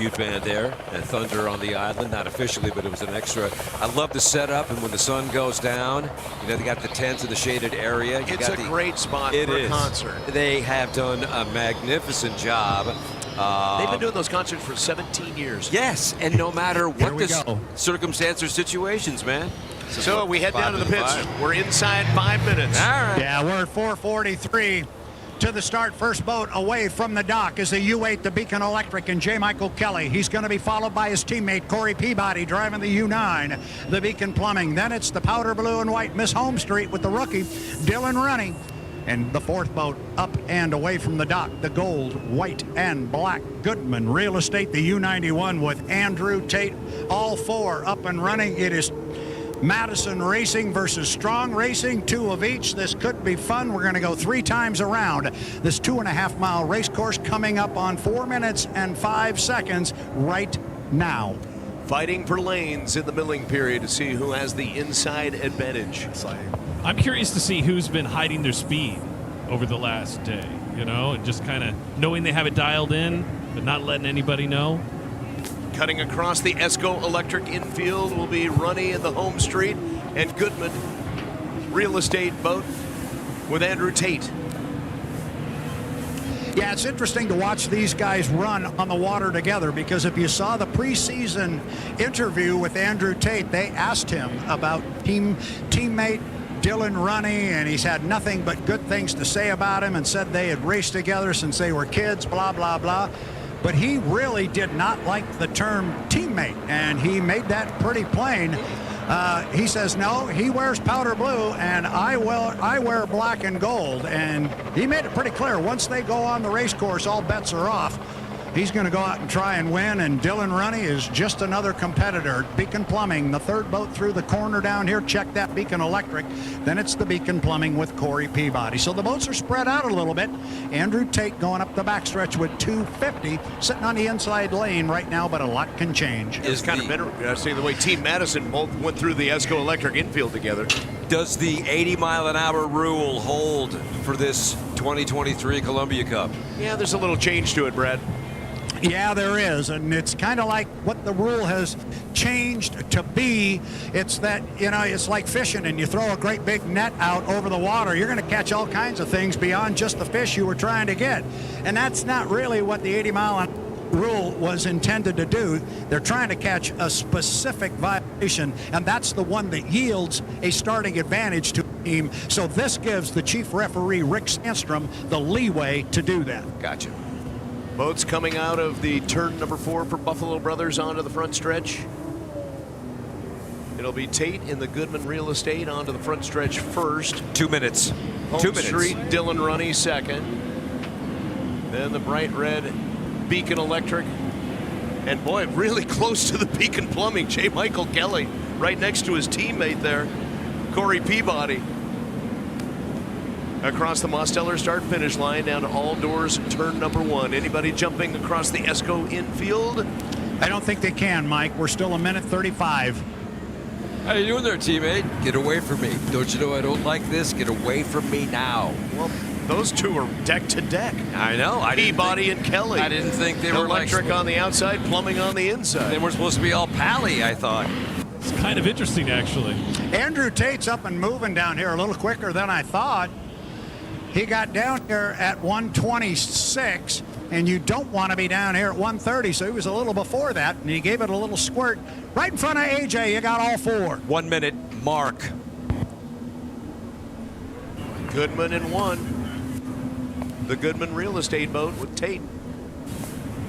tribute band there. And Thunder on the island, not officially, but it was an extra. I love the setup, and when the sun goes down, you know, they got the tents in the shaded area. It's a great spot for a concert. They have done a magnificent job. They've been doing those concerts for 17 years. Yes, and no matter what the circumstance or situations, man. So we head down to the pits. We're inside 5 minutes. All right. Yeah, we're at 4:43 to the start. First boat away from the dock is the U8, the Beacon Electric, and J. Michael Kelly. He's going to be followed by his teammate Corey Peabody driving the U9, the Beacon Plumbing. Then it's the powder blue and white Miss Home Street with the rookie Dylan Runny. And the fourth boat up and away from the dock, the gold, white, and black Goodman Real Estate, the U91 with Andrew Tate. All four up and running. It is Madison Racing versus Strong Racing, two of each. This could be fun. We're going to go 3 times around this 2.5-mile race course coming up on 4 minutes and 5 seconds right now. Fighting for lanes in the milling period to see who has the inside advantage. I'm curious to see who's been hiding their speed over the last day, you know, and just kind of knowing they have it dialed in, but not letting anybody know. Cutting across the ESCO Electric infield will be Runny in the Home Street and Goodman Real Estate boat with Andrew Tate. Yeah, it's interesting to watch these guys run on the water together, because if you saw the preseason interview with Andrew Tate, they asked him about teammate Dylan Runny, and he's had nothing but good things to say about him and said they had raced together since they were kids, blah, blah, blah. But he really did not like the term teammate, and he made that pretty plain. He says, no, he wears powder blue, and I wear black and gold. And he made it pretty clear, once they go on the race course, all bets are off. He's going to go out and try and win, and Dylan Runny is just another competitor. Beacon Plumbing, the third boat through the corner down here. Check that Beacon Electric. Then it's the Beacon Plumbing with Corey Peabody. So the boats are spread out a little bit. Andrew Tate going up the backstretch with 250, sitting on the inside lane right now, but a lot can change. It's kind of better. See the way Team Madison both went through the ESCO Electric infield together. Does the 80-mile-an-hour rule hold for this 2023 Columbia Cup? Yeah, there's a little change to it, Brad. Yeah, there is, and it's kind of like what the rule has changed to be. It's that, you know, it's like fishing, and you throw a great big net out over the water. You're going to catch all kinds of things beyond just the fish you were trying to get. And that's not really what the 80-mile rule was intended to do. They're trying to catch a specific violation, and that's the one that yields a starting advantage to a team. So this gives the chief referee, Rick Sandstrom, the leeway to do that. Gotcha. Boats coming out of the turn number 4 for Buffalo Brothers onto the front stretch. It'll be Tate in the Goodman Real Estate onto the front stretch first. 2 minutes. Home 2 minutes. Street, Dylan Runny second. Then the bright red Beacon Electric. And boy, really close to the Beacon Plumbing. J. Michael Kelly right next to his teammate there, Corey Peabody. Across the Mosteller start-finish line down to all doors, turn number 1. Anybody jumping across the ESCO infield? I don't think they can, Mike. We're still 1:35. How you doing there, teammate? Get away from me. Don't you know I don't like this? Get away from me now. Well, those two are deck to deck. I know. Peabody and Kelly. I didn't think they were electric on the outside, plumbing on the inside. They were supposed to be all pally, I thought. It's kind of interesting, actually. Andrew Tate's up and moving down here a little quicker than I thought. He got down here at 126, and you don't want to be down here at 130, so he was a little before that, and he gave it a little squirt. Right in front of AJ, you got all 4. 1 minute mark. Goodman in 1. The Goodman Real Estate boat with Tate.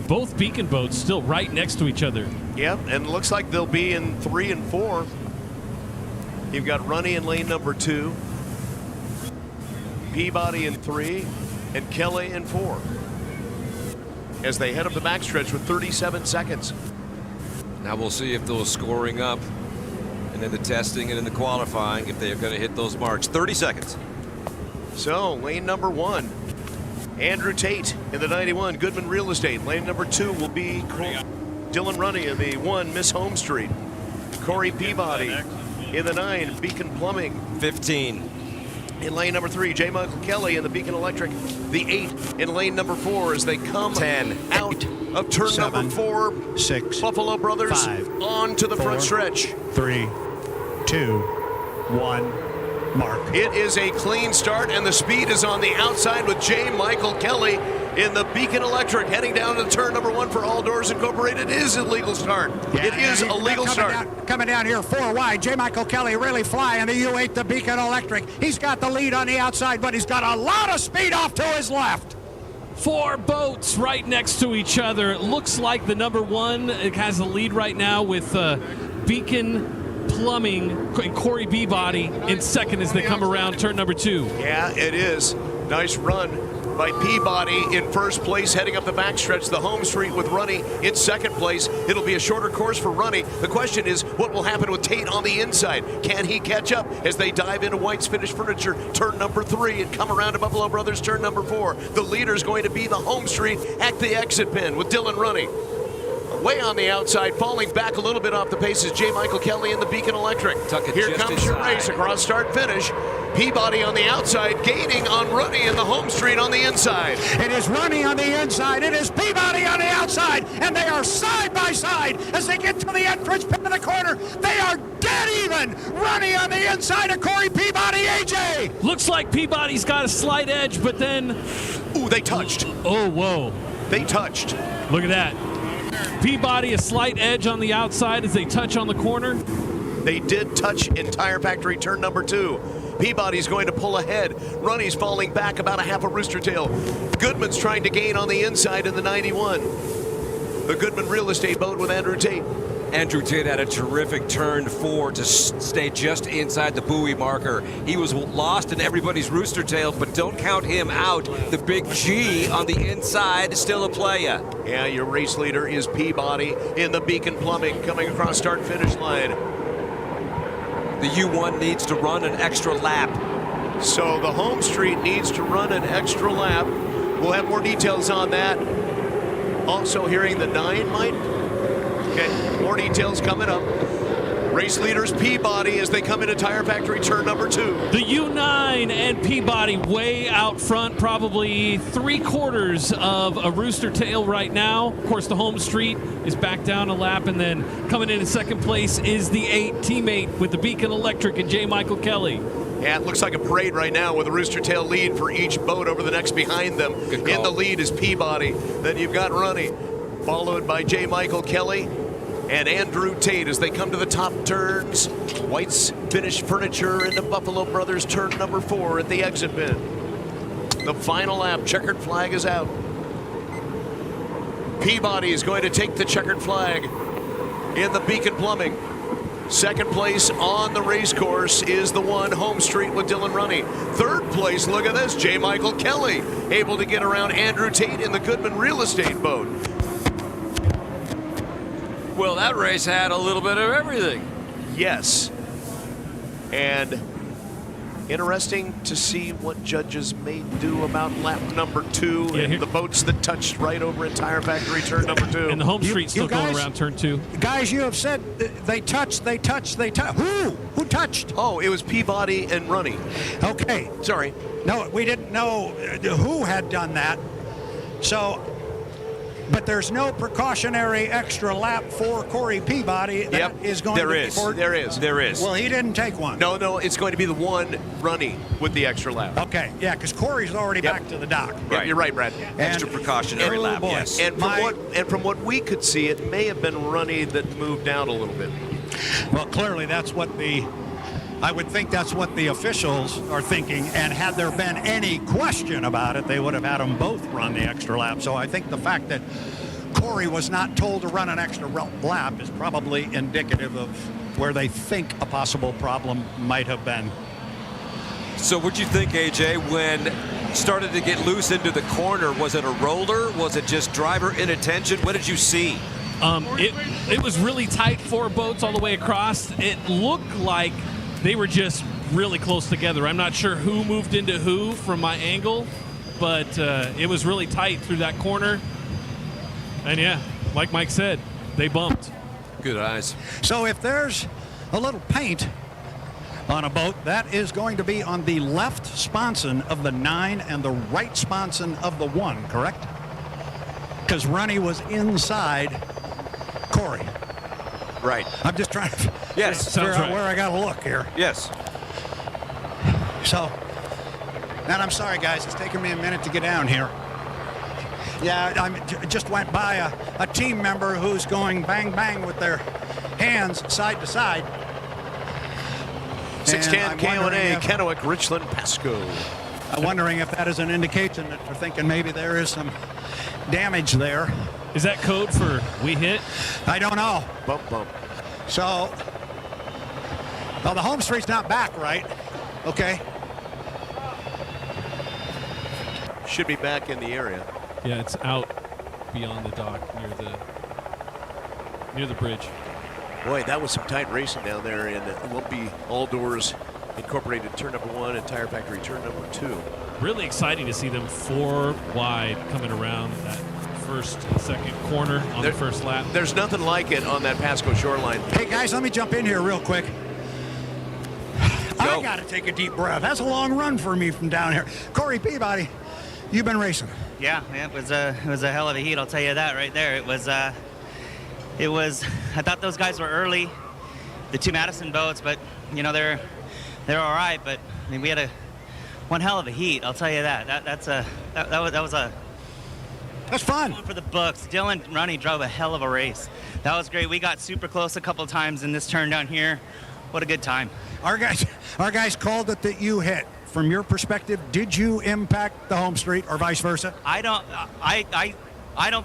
Both Beacon boats still right next to each other. Yep, and it looks like they'll be in 3 and 4. You've got Runny in lane number 2. Peabody in 3, and Kelly in 4. As they head up the backstretch with 37 seconds. Now we'll see if those scoring up, and then the testing and in the qualifying, if they're going to hit those marks. 30 seconds. So, lane number 1, Andrew Tate in the 91, Goodman Real Estate. Lane number 2 will be Dylan Runny in the 1, Miss Home Street. Corey Peabody in the 9, Beacon Plumbing. 15. In lane number 3, J. Michael Kelly in the Beacon Electric. The 8 in lane number 4 as they come 10 out of turn 7, number 4. 6, Buffalo Brothers 5, on to the 4, front stretch. 3, 2, 1. Mark. It is a clean start, and the speed is on the outside with J. Michael Kelly in the Beacon Electric heading down to turn number 1 for All Doors Incorporated. It is a legal start. It is a legal start. Coming down here 4 wide. J. Michael Kelly really flying the U8, the Beacon Electric. He's got the lead on the outside, but he's got a lot of speed off to his left. 4 boats right next to each other. It looks like the number 1 has the lead right now with Beacon Plumbing and Corey Peabody in second as they come around turn number 2. Yeah, it is. Nice run by Peabody in first place, heading up the backstretch, the home street with Runny in second place. It'll be a shorter course for Runny. The question is, what will happen with Tate on the inside? Can he catch up as they dive into White's Finished Furniture, turn number 3, and come around to Buffalo Brothers, turn number 4? The leader is going to be the home street at the exit pin with Dylan Runny. Way on the outside, falling back a little bit off the pace is J. Michael Kelly in the Beacon Electric. Here comes your race across start finish. Peabody on the outside, gaining on Runny in the home street on the inside. It is Runny on the inside. It is Peabody on the outside. And they are side by side as they get to the entrance pin of the corner. They are dead even. Runny on the inside of Corey Peabody, AJ. Looks like Peabody's got a slight edge, but then... Ooh, they touched. Oh, whoa. They touched. Look at that. Peabody a slight edge on the outside as they touch on the corner. They did touch in Tire Factory turn number 2. Peabody's going to pull ahead. Runny's falling back about a half a rooster tail. Goodman's trying to gain on the inside in the 91. The Goodman Real Estate boat with Andrew Tate. Andrew Tate had a terrific turn 4 to stay just inside the buoy marker. He was lost in everybody's rooster tail, but don't count him out. The big G on the inside is still a playa. Yeah, your race leader is Peabody in the Beacon Plumbing coming across start-finish line. The U1 needs to run an extra lap. So the home street needs to run an extra lap. We'll have more details on that. Also hearing the 9 might. Okay, more details coming up. Race leaders Peabody as they come into Tire Factory turn number 2. The U9 and Peabody way out front, probably 3/4 of a rooster tail right now. Of course, the home street is back down a lap, and then coming in second place is the 8 teammate with the Beacon Electric and J. Michael Kelly. Yeah, it looks like a parade right now with a rooster tail lead for each boat over the next behind them. In the lead is Peabody. Then you've got Runny, followed by J. Michael Kelly and Andrew Tate as they come to the top turns. White's Finished Furniture into Buffalo Brothers turn number 4 at the exit pin. The final lap, checkered flag is out. Peabody is going to take the checkered flag in the Beacon Plumbing. Second place on the race course is the 1 home street with Dylan Runny. Third place, look at this, J. Michael Kelly able to get around Andrew Tate in the Goodman Real Estate boat. Well, that race had a little bit of everything. Yes. And interesting to see what judges may do about lap number 2 and the boats that touched right over at Tire Factory turn number 2. And the home street still going around turn 2. Guys, you have said they touched. Who touched? Oh, it was Peabody and Runny. Okay. Sorry. No, we didn't know who had done that. So, but there's no precautionary extra lap for Corey Peabody. That is going to be for, There is. Well, he didn't take one. No, it's going to be the 1 Runny with the extra lap. Okay, yeah, because Corey's already back to the dock. Right. You're right, Brad. Extra precautionary lap, boy. yes. And from what we could see, it may have been Runny that moved out a little bit. Well, clearly that's what I would think that's what the officials are thinking, and had there been any question about it, they would have had them both run the extra lap. So I think the fact that Corey was not told to run an extra lap is probably indicative of where they think a possible problem might have been. So what'd you think, AJ, when started to get loose into the corner? Was it a roller? Was it just driver inattention? What did you see? It was really tight, 4 boats all the way across. It looked like they were just really close together. I'm not sure who moved into who from my angle, but it was really tight through that corner. And yeah, like Mike said, they bumped. Good eyes. So if there's a little paint on a boat, that is going to be on the left sponson of the 9 and the right sponson of the 1, correct? because Runny was inside Corey. Right. I'm just trying to Yes. figure Sounds out right. where I got to look here. Yes. So, and I'm sorry, guys. It's taken me a minute to get down here. Yeah, I just went by a team member who's going bang, bang with their hands side to side. 610 KONA, if, Kennewick, Richland, Pasco. I'm wondering if that is an indication that they're thinking maybe there is some damage there. Is that code for we hit? I don't know. Bump, bump. So, well, the home street's not back, right? Okay. Should be back in the area. Yeah, it's out beyond the dock near the bridge. Boy, that was some tight racing down there in Lumpy All Doors Incorporated turn number 1 and Tire Factory turn number 2. Really exciting to see them 4 wide coming around that first and second corner on the first lap. There's nothing like it on that Pasco shoreline. Hey, guys, let me jump in here real quick. I got to take a deep breath. That's a long run for me from down here. Corey Peabody, you've been racing. Yeah, it was a hell of a heat. I'll tell you that right there. It was. I thought those guys were early, the 2 Madison boats, but you know they're all right. But I mean, we had one hell of a heat. I'll tell you that. That was That's fun. for the books. Dylan Runny drove a hell of a race. That was great. We got super close a couple times in this turn down here. What a good time. Our guys called it that you hit. From your perspective, did you impact the home street or vice versa? I don't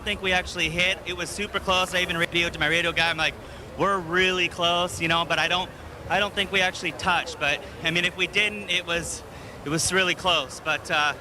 think we actually hit. It was super close. I even radioed to my radio guy. I'm like, we're really close, you know, but I don't think we actually touched. But I mean, if we didn't, it was really close. But what a